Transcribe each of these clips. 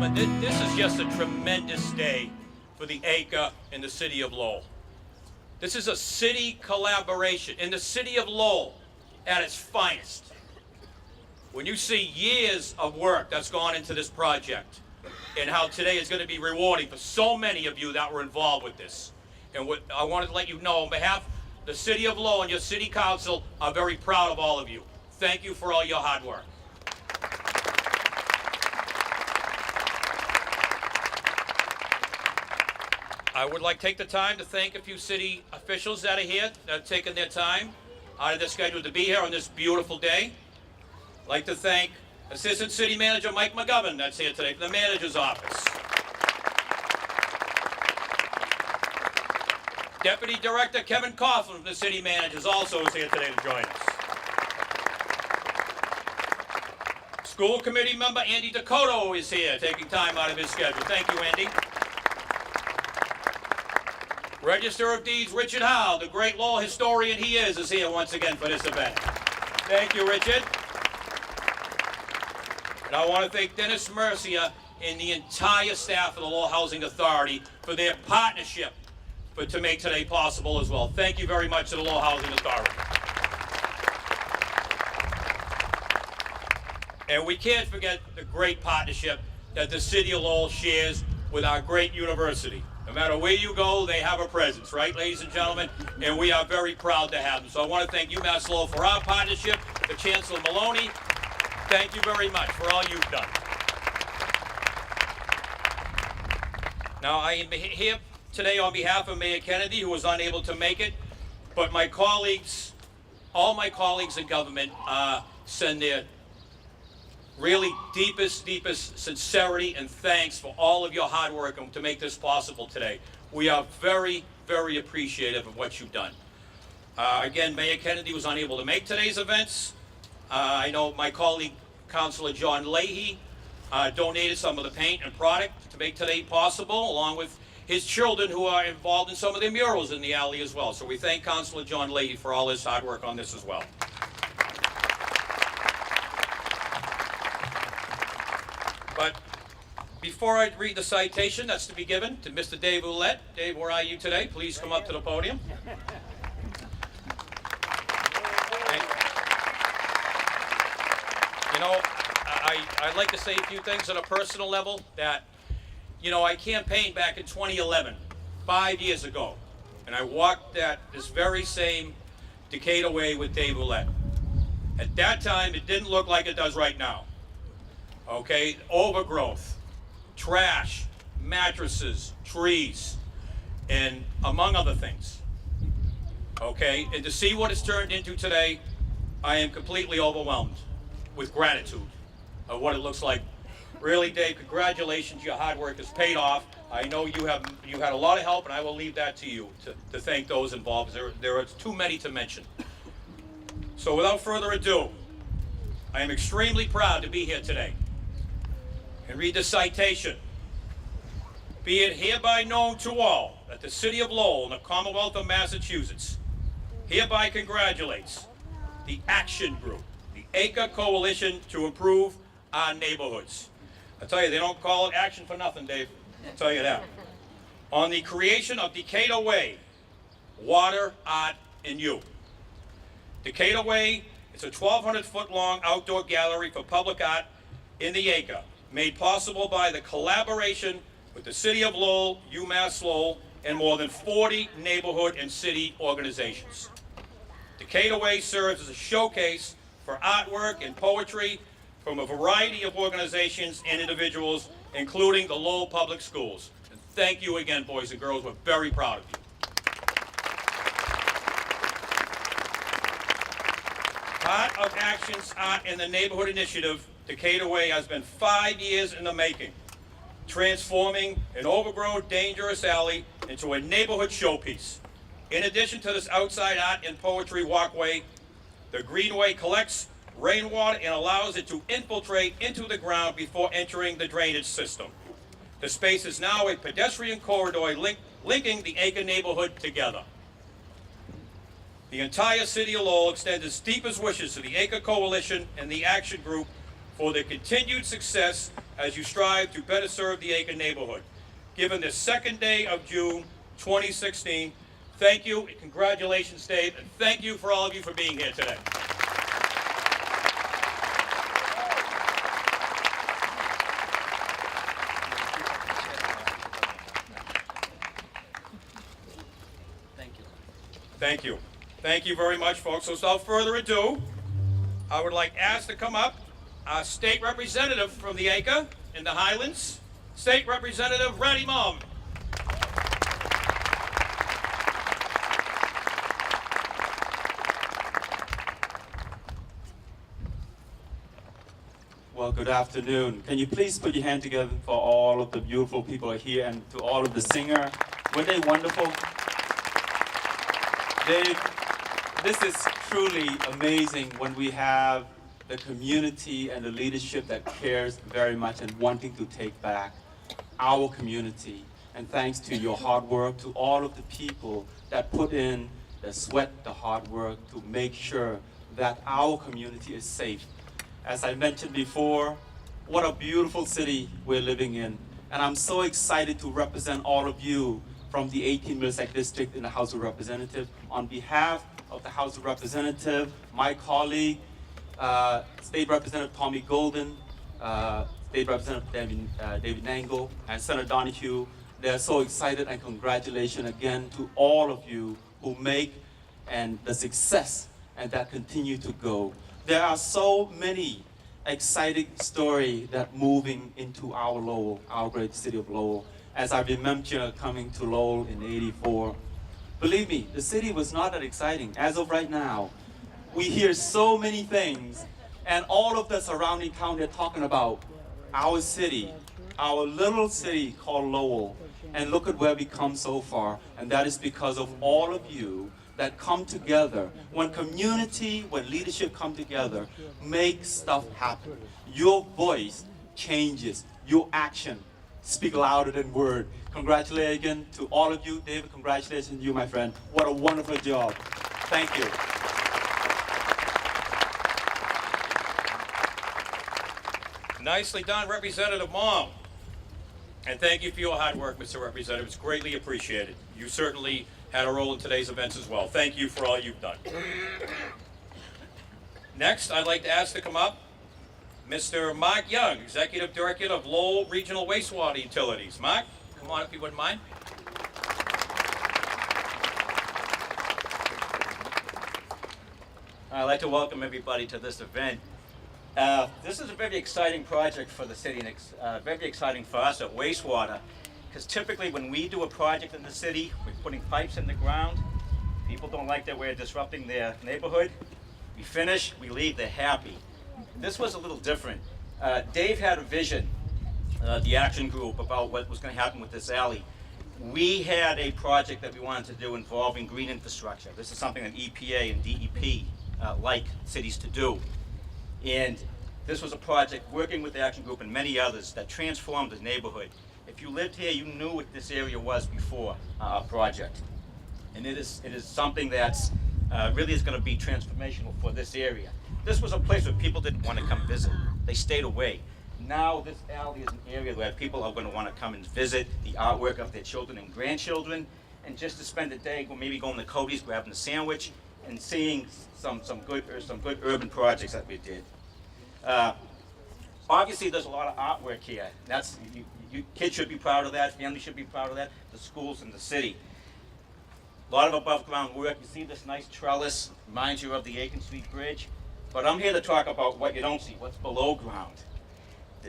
gentlemen, this is just a tremendous day for the Acre and the city of Lowell. This is a city collaboration in the city of Lowell at its finest. When you see years of work that's gone into this project and how today is going to be rewarding for so many of you that were involved with this. And what I wanted to let you know on behalf of the city of Lowell and your city council, are very proud of all of you. Thank you for all your hard work. I would like to take the time to thank a few city officials that are here, that have taken their time out of their schedule to be here on this beautiful day. I'd like to thank Assistant City Manager Mike McGovern that's here today from the manager's office. Deputy Director Kevin Coughlin from the city managers also is here today to join us. School committee member Andy Dakota is here, taking time out of his schedule. Thank you, Andy. Register of Deeds Richard Howe, the great Lowell historian he is here once again for this event. Thank you, Richard. And I want to thank Dennis Mercia and the entire staff of the Lowell Housing Authority for their partnership to make today possible as well. Thank you very much to the Lowell Housing Authority. And we can't forget the great partnership that the city of Lowell shares with our great university. No matter where you go, they have a presence, right, ladies and gentlemen? And we are very proud to have them. So I want to thank UMass Lowell for our partnership, the Chancellor Maloney. Thank you very much for all you've done. Now, I am here today on behalf of Mayor Kennedy, who was unable to make it, but my colleagues, all my colleagues in government, send their really deepest sincerity and thanks for all of your hard work to make this possible today. We are very, very appreciative of what you've done. Again, Mayor Kennedy was unable to make today's events. I know my colleague, Councilor John Leahy, donated some of the paint and product to make today possible, along with his children who are involved in some of the murals in the alley as well. So we thank Councilor John Leahy for all his hard work on this as well. But before I read the citation that's to be given to Mr. Dave Ouellette. Dave, where are you today? Please come up to the podium. You know, I'd like to say a few things on a personal level that, you know, I campaigned back in 2011, 5 years ago, and I walked that this very same Decatur Way with Dave Ouellette. At that time, it didn't look like it does right now. Okay, overgrowth, trash, mattresses, trees, and among other things. Okay, and to see what it's turned into today, I am completely overwhelmed with gratitude of what it looks like. Really, Dave, congratulations, your hard work has paid off. I know you had a lot of help, and I will leave that to you to thank those involved. There are too many to mention. So without further ado, I am extremely proud to be here today and read the citation. Be it hereby known to all that the city of Lowell and the Commonwealth of Massachusetts hereby congratulates the Action Group, the Acre Coalition to Improve Our Neighborhoods. I tell you, they don't call it action for nothing, Dave. I'll tell you that. On the creation of Decatur Way, Water, Art, and You. Decatur Way is a 1,200-foot long outdoor gallery for public art in the Acre, made possible by the collaboration with the City of Lowell, UMass Lowell, and more than 40 neighborhood and city organizations. Decatur Way serves as a showcase for artwork and poetry from a variety of organizations and individuals, including the Lowell Public Schools. And thank you again, boys and girls. We're very proud of you. Part of Action's Art in the Neighborhood Initiative, Decatur Way has been 5 years in the making, transforming an overgrown, dangerous alley into a neighborhood showpiece. In addition to this outside art and poetry walkway, the Greenway collects rainwater and allows it to infiltrate into the ground before entering the drainage system. The space is now a pedestrian corridor linking the Acre neighborhood together. The entire city of Lowell extends its deepest wishes to the Acre Coalition and the Action Group for the continued success as you strive to better serve the Aiken neighborhood. Given the second day of June 2016, thank you, and congratulations, Dave, and thank you for all of you for being here today. Thank you. Thank you very much, folks. So without further ado, I would like to ask to come up our state representative from the Acre in the Highlands, State Representative Reddy Mom. Well, good afternoon. Can you please put your hand together for all of the beautiful people here and to all of the singers? Weren't they wonderful? This is truly amazing when we have the community and the leadership that cares very much and wanting to take back our community. And thanks to your hard work, to all of the people that put in the sweat, the hard work to make sure that our community is safe. As I mentioned before, what a beautiful city we're living in. And I'm so excited to represent all of you from the 18th Middlesex District in the House of Representatives. On behalf of the House of Representatives, my colleague, State Representative Tommy Golden, State Representative David Nangle, and Senator Donahue, they're so excited, and congratulations again to all of you who make and the success and that continue to go. There are so many exciting stories that moving into our Lowell, our great city of Lowell. As I remember coming to Lowell in '84, believe me, the city was not that exciting. As of right now, we hear so many things, and all of the surrounding town, they're talking about our city, our little city called Lowell. And look at where we come so far, and that is because of all of you that come together. When community, when leadership come together, make stuff happen. Your voice changes, your action speak louder than word. Congratulations again to all of you. David, congratulations to you, my friend. What a wonderful job. Thank you. Nicely done, Representative Mom. And thank you for your hard work, Mr. Representative. It's greatly appreciated. You certainly had a role in today's events as well. Thank you for all you've done. Next, I'd like to ask to come up Mr. Mark Young, Executive Director of Lowell Regional Wastewater Utilities. Mark, come on if you wouldn't mind. I'd like to welcome everybody to this event. This is a very exciting project for the city, and very exciting for us at Wastewater, because typically when we do a project in the city, we're putting pipes in the ground. People don't like that we're disrupting their neighborhood. We finish, we leave, they're happy. This was a little different. Dave had a vision, the action group, about what was going to happen with this alley. We had a project that we wanted to do involving green infrastructure. This is something that EPA and DEP like cities to do. And this was a project working with the action group and many others that transformed the neighborhood. If you lived here, you knew what this area was before our project. And it is something that's really is going to be transformational for this area. This was a place where people didn't want to come visit. They stayed away. Now this alley is an area where people are going to want to come and visit the artwork of their children and grandchildren, and just to spend a day, maybe going to Cody's, grabbing a sandwich, and seeing some good urban projects that we did. Obviously, there's a lot of artwork here. That's kids should be proud of that. Families should be proud of that. The schools and the city. A lot of above ground work. You see this nice trellis, reminds you of the Aiken Street Bridge. But I'm here to talk about what you don't see, what's below ground.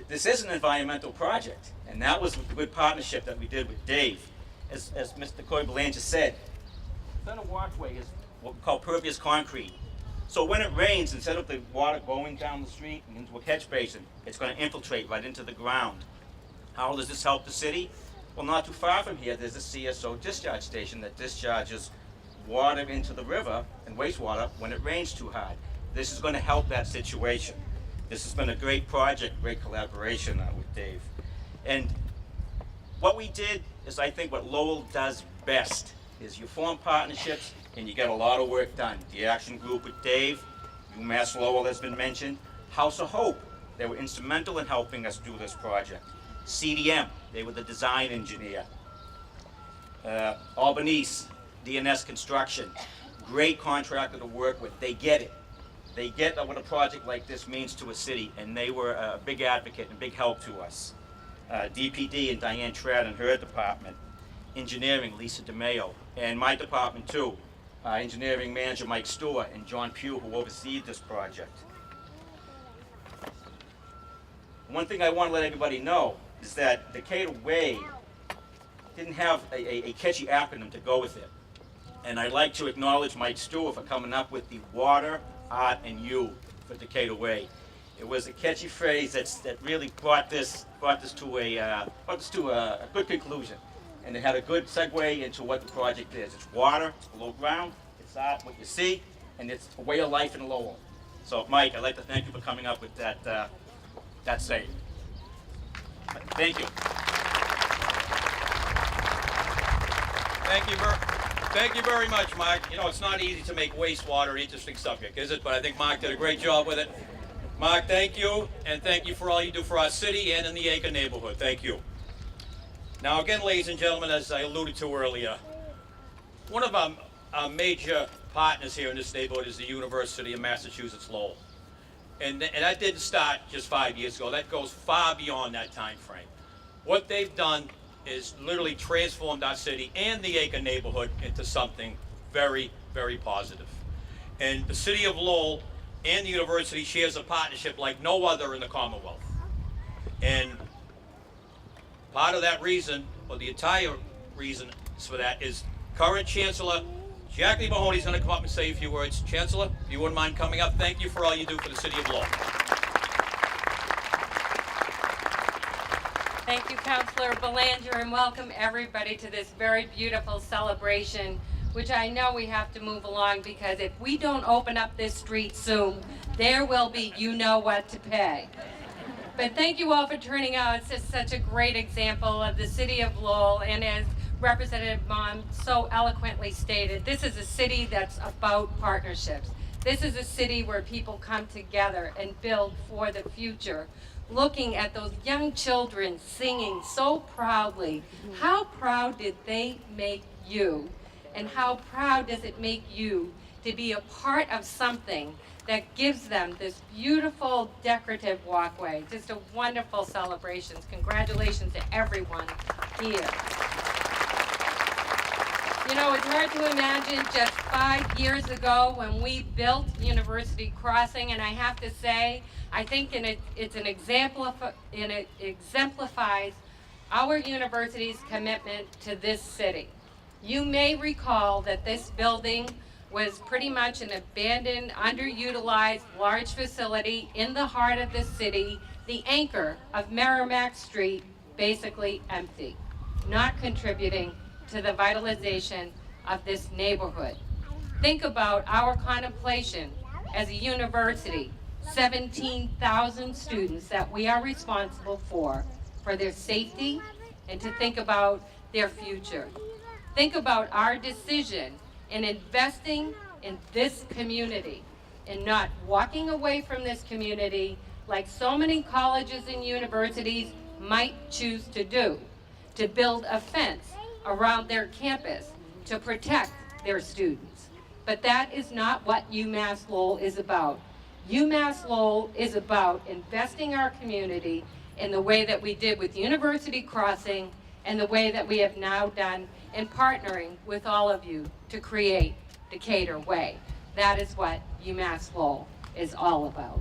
This is an environmental project, and that was a good partnership that we did with Dave. As Mr. Coy just said, the center walkway is what we call pervious concrete. So when it rains, instead of the water going down the street and into a catch basin, it's going to infiltrate right into the ground. How does this help the city? Well, not too far from here, there's a CSO discharge station that discharges water into the river and wastewater when it rains too hard. This is going to help that situation. This has been a great project, great collaboration with Dave. And what we did is, I think, what Lowell does best is you form partnerships and you get a lot of work done. The action group with Dave, UMass Lowell has been mentioned, House of Hope. They were instrumental in helping us do this project. CDM, they were the design engineer. Albanese, DNS Construction, great contractor to work with. They get it. They get what a project like this means to a city, and they were a big advocate and big help to us. DPD and Diane Trad and her department. Engineering, Lisa DeMayo, and my department too. Engineering manager Mike Stewart and John Pugh, who oversees this project. One thing I want to let everybody know is that Decatur Way didn't have a catchy acronym to go with it. And I'd like to acknowledge Mike Stewart for coming up with the Water, Art, and You for Decatur Way. It was a catchy phrase that really brought this to a good conclusion. And it had a good segue into what the project is. It's water, it's below ground, it's art, what you see, and it's a way of life in Lowell. So, Mike, I'd like to thank you for coming up with that saying. Thank you. Thank you very much, Mark. You know, it's not easy to make wastewater an interesting subject, is it? But I think Mark did a great job with it. Mark, thank you, and thank you for all you do for our city and in the Acre neighborhood. Thank you. Now, again, ladies and gentlemen, as I alluded to earlier, one of our major partners here in this neighborhood is the University of Massachusetts Lowell. And that didn't start just 5 years ago. That goes far beyond that time frame. What they've done is literally transformed our city and the Acre neighborhood into something very, very positive. And the city of Lowell and the university shares a partnership like no other in the Commonwealth. And part of that reason, or the entire reason for that, is current Chancellor Jackie Mahoney's going to come up and say a few words. Chancellor, if you wouldn't mind coming up, thank you for all you do for the city of Lowell. Thank you, Councilor Belanger, and welcome everybody to this very beautiful celebration, which I know we have to move along because if we don't open up this street soon, there will be you-know-what to pay. But thank you all for turning out. It's just such a great example of the city of Lowell, and as Representative Mom so eloquently stated, this is a city that's about partnerships. This is a city where people come together and build for the future. Looking at those young children singing so proudly, how proud did they make you? And how proud does it make you to be a part of something that gives them this beautiful decorative walkway? Just a wonderful celebration. Congratulations to everyone here. You know, it's hard to imagine just 5 years ago when we built University Crossing, and I have to say, I think it exemplifies our university's commitment to this city. You may recall that this building was pretty much an abandoned, underutilized, large facility in the heart of the city, the anchor of Merrimack Street, basically empty, not contributing to the vitalization of this neighborhood. Think about our contemplation as a university, 17,000 students that we are responsible for their safety and to think about their future. Think about our decision in investing in this community and not walking away from this community like so many colleges and universities might choose to do, to build a fence around their campus to protect their students. But that is not what UMass Lowell is about. UMass Lowell is about investing our community in the way that we did with University Crossing and the way that we have now done in partnering with all of you to create Decatur Way. That is what UMass Lowell is all about.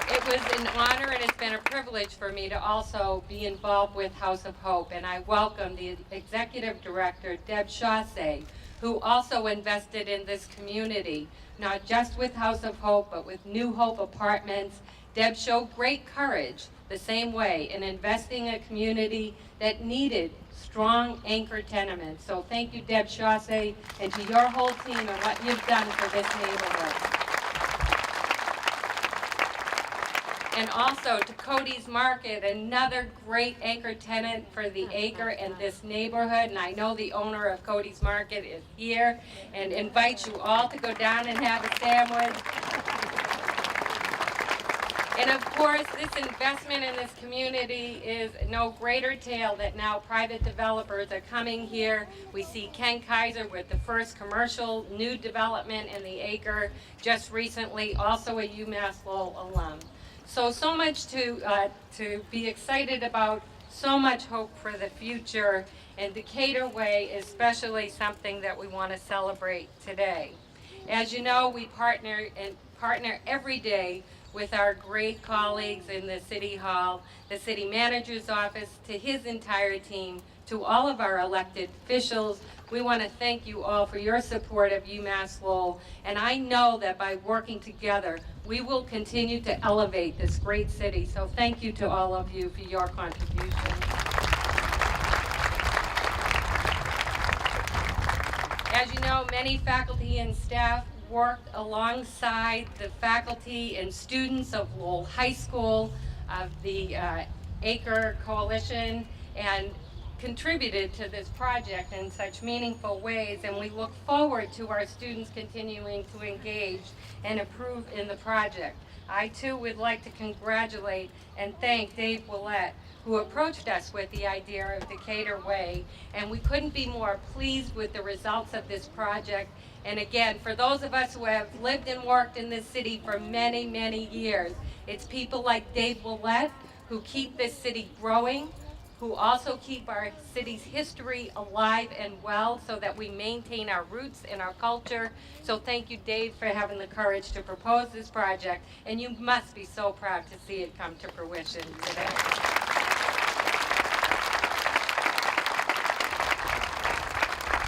It was an honor and it's been a privilege for me to also be involved with House of Hope, and I welcome the Executive Director, Deb Chaussee, who also invested in this community, not just with House of Hope, but with New Hope Apartments. Deb showed great courage the same way in investing in a community that needed strong anchor tenements. So thank you, Deb Chaussee, and to your whole team and what you've done for this neighborhood. And also to Cody's Market, another great anchor tenant for the Acre and this neighborhood. And I know the owner of Cody's Market is here and invites you all to go down and have a sandwich. And of course, this investment in this community is no greater tale that now private developers are coming here. We see Ken Kaiser with the first commercial new development in the Acre just recently, also a UMass Lowell alum. So much to be excited about, so much hope for the future, and Decatur Way is especially something that we want to celebrate today. As you know, we partner every day with our great colleagues in the City Hall, the City Manager's Office, to his entire team, to all of our elected officials. We want to thank you all for your support of UMass Lowell, and I know that by working together, we will continue to elevate this great city. So thank you to all of you for your contribution. As you know, many faculty and staff worked alongside the faculty and students of Lowell High School, of the Acre Coalition, and contributed to this project in such meaningful ways, and we look forward to our students continuing to engage and improve in the project. I too would like to congratulate and thank Dave Willett, who approached us with the idea of Decatur Way, and we couldn't be more pleased with the results of this project. And again, for those of us who have lived and worked in this city for many, many years, it's people like Dave Willett who keep this city growing, who also keep our city's history alive and well so that we maintain our roots and our culture. So thank you, Dave, for having the courage to propose this project, and you must be so proud to see it come to fruition today.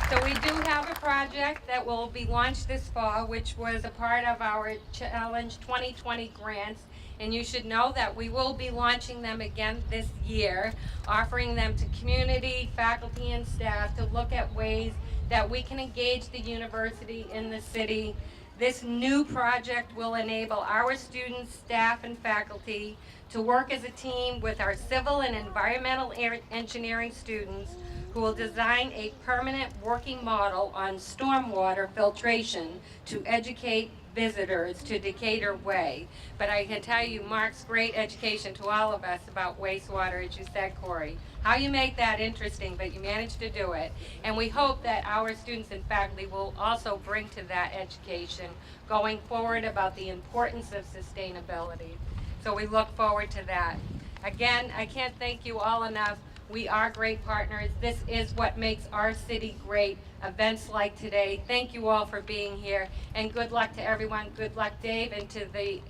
So we do have a project that will be launched this fall, which was a part of our Challenge 2020 grants. And you should know that we will be launching them again this year, offering them to community, faculty, and staff to look at ways that we can engage the university in the city. This new project will enable our students, staff, and faculty to work as a team with our civil and environmental engineering students who will design a permanent working model on stormwater filtration to educate visitors to Decatur Way. But I can tell you, Mark's great education to all of us about wastewater, as you said, Corey. How you make that interesting, but you managed to do it. And we hope that our students and faculty will also bring to that education going forward about the importance of sustainability. So we look forward to that. Again, I can't thank you all enough. We are great partners. This is what makes our city great. Events like today. Thank you all for being here, and good luck to everyone. Good luck, Dave, and to the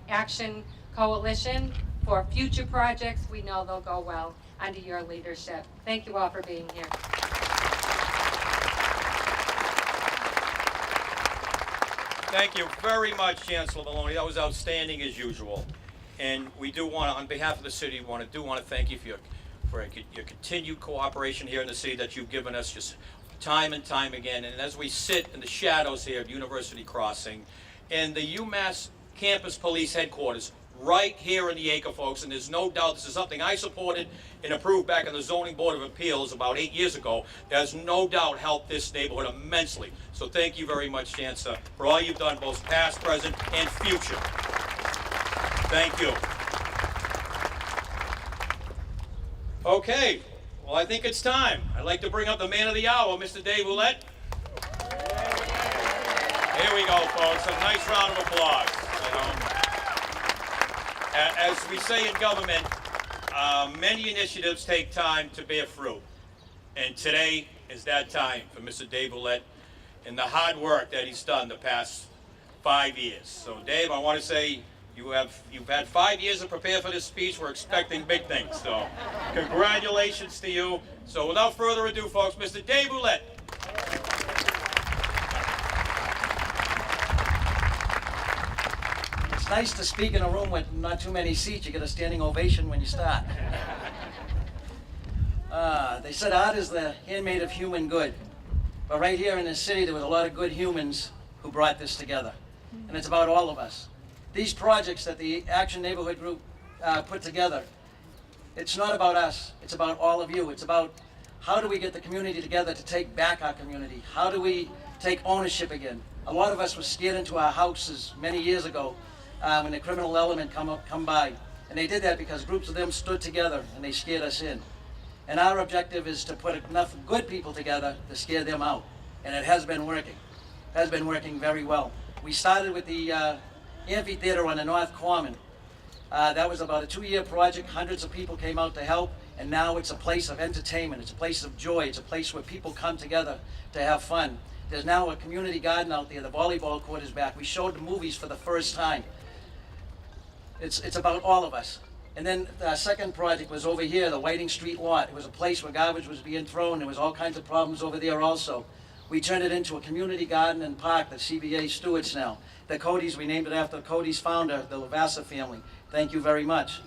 Action Coalition for future projects. We know they'll go well under your leadership. Thank you all for being here. Thank you very much, Chancellor Maloney. That was outstanding as usual. And we do want to, on behalf of the city, want to thank you for your continued cooperation here in the city that you've given us just time and time again. And as we sit in the shadows here at University Crossing and the UMass Campus Police Headquarters, right here in the Acre, folks, and there's no doubt this is something I supported and approved back in the Zoning Board of Appeals about 8 years ago. That has no doubt helped this neighborhood immensely. So thank you very much, Chancellor, for all you've done, both past, present, and future. Thank you. Okay, well, I think it's time. I'd like to bring up the man of the hour, Mr. Dave Willett. Here we go, folks. A nice round of applause. As we say in government, many initiatives take time to bear fruit. And today is that time for Mr. Dave Willett and the hard work that he's done the past 5 years. So, Dave, I want to say you've had 5 years to prepare for this speech. We're expecting big things. So, congratulations to you. So, without further ado, folks, Mr. Dave Willett. It's nice to speak in a room with not too many seats. You get a standing ovation when you start. They said art is the handmaid of human good. But right here in this city, there was a lot of good humans who brought this together. And it's about all of us. These projects that the Action Neighborhood Group put together. It's not about us, it's about all of you. It's about how do we get the community together to take back our community? How do we take ownership again? A lot of us were scared into our houses many years ago when the criminal element come by. And they did that because groups of them stood together and they scared us in. And our objective is to put enough good people together to scare them out. And it has been working. It has been working very well. We started with the amphitheater on the North Common. That was about a 2-year project. Hundreds of people came out to help, and now it's a place of entertainment. It's a place of joy. It's a place where people come together to have fun. There's now a community garden out there. The volleyball court is back. We showed the movies for the first time. It's about all of us. And then the second project was over here, the Whiting Street lot. It was a place where garbage was being thrown. There was all kinds of problems over there also. We turned it into a community garden and park that CBA stewards now. The Cody's, we named it after Cody's founder, the Lavassa family. Thank you very much.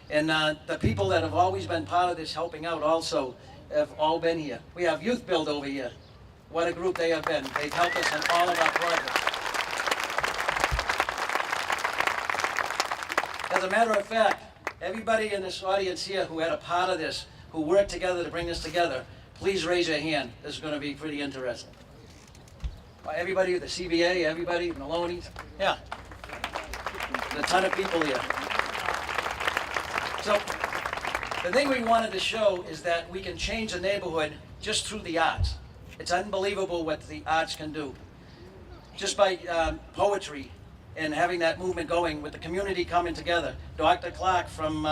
And the people that have always been part of this helping out also have all been here. We have Youth Build over here. What a group they have been. They've helped us in all of our projects. As a matter of fact, everybody in this audience here who had a part of this, who worked together to bring this together, please raise your hand. This is going to be pretty interesting. Everybody, the CBA, everybody, Maloney's. Yeah. There's a ton of people here. So, the thing we wanted to show is that we can change the neighborhood just through the arts. It's unbelievable what the arts can do. Just by poetry and having that movement going with the community coming together. Dr. Clark from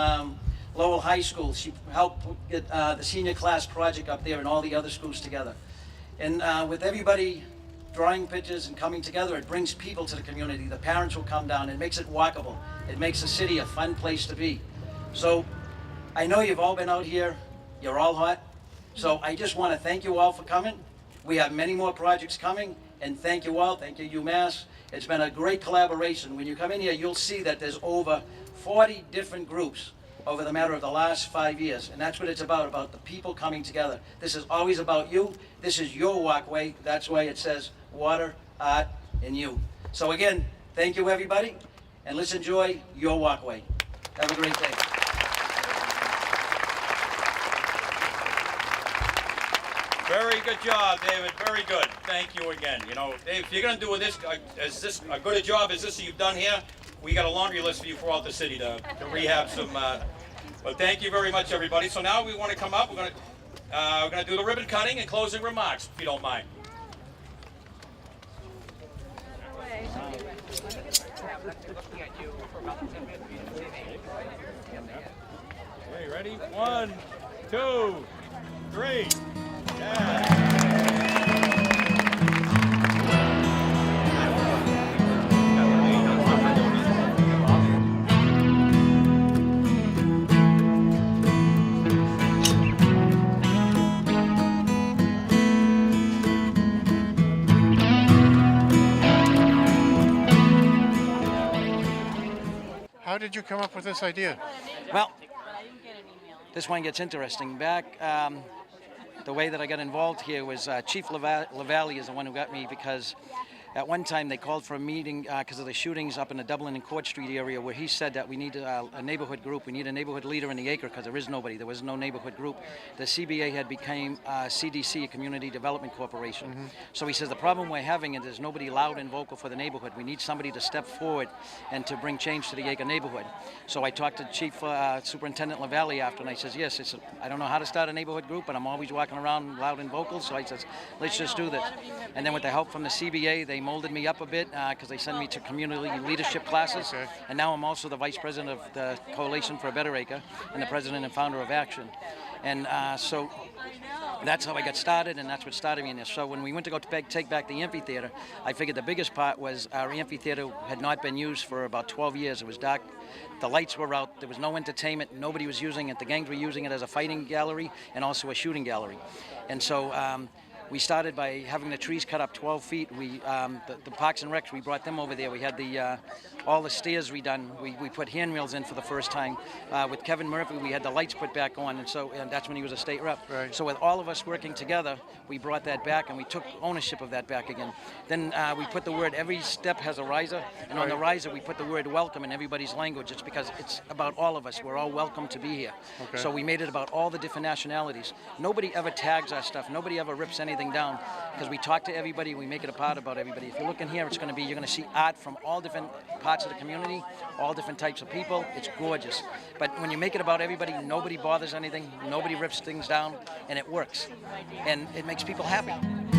Lowell High School, she helped get the senior class project up there and all the other schools together. And with everybody drawing pictures and coming together, it brings people to the community. The parents will come down. It makes it walkable. It makes the city a fun place to be. So I know you've all been out here. You're all hot. So I just want to thank you all for coming. We have many more projects coming. And thank you all. Thank you, UMass. It's been a great collaboration. When you come in here, you'll see that there's over 40 different groups over the matter of the last 5 years. And that's what it's about the people coming together. This is always about you. This is your walkway. That's why it says water, art, and you. So again, thank you, everybody. And let's enjoy your walkway. Have a great day. Very good job, David. Very good. Thank you again. You know, Dave, if you're going to do this a good a job as this you've done here, we got a laundry list for you throughout the city to rehab some. But thank you very much, everybody. So now we want to come up. We're going to do the ribbon cutting and closing remarks, if you don't mind. Okay, ready? 1, 2, 3. Yeah. How did you come up with this idea? Well, this one gets interesting. Back, the way that I got involved here was Chief Lavallee is the one who got me, because at one time they called for a meeting because of the shootings up in the Dublin and Court Street area, where he said that we need a neighborhood group. We need a neighborhood leader in the acre because there is nobody. There was no neighborhood group. The CBA had become CDC, a Community Development Corporation. Mm-hmm. So he says the problem we're having is there's nobody loud and vocal for the neighborhood. We need somebody to step forward and to bring change to the acre neighborhood. So I talked to Chief Superintendent Lavallee after, and I says, yes, I don't know how to start a neighborhood group, but I'm always walking around loud and vocal. So I says, let's just do this. And then with the help from the CBA, they molded me up a bit because they send me to community leadership classes. Okay. And now I'm also the vice president of the Coalition for a Better Acre and the president and founder of Action. And so that's how I got started, and that's what started me in this. So when we went to go take back the amphitheater, I figured the biggest part was our amphitheater had not been used for about 12 years. It was dark. The lights were out. There was no entertainment. Nobody was using it. The gangs were using it as a fighting gallery and also a shooting gallery. And so We started by having the trees cut up 12 feet. The Parks and Recs, we brought them over there. We had all the stairs redone. We put handrails in for the first time. With Kevin Murphy, we had the lights put back on, and that's when he was a state rep. Right. So with all of us working together, we brought that back, and we took ownership of that back again. Then we put the word, every step has a riser, and on the riser we put the word welcome in everybody's language. It's because it's about all of us. We're all welcome to be here. Okay. So we made it about all the different nationalities. Nobody ever tags our stuff. Nobody ever rips anything down, because we talk to everybody. We make it a part about everybody. If you look in here, you're going to see art from all different parts of the community, all different types of people. It's gorgeous. But when you make it about everybody, nobody bothers anything. Nobody rips things down, and it works, and it makes people happy.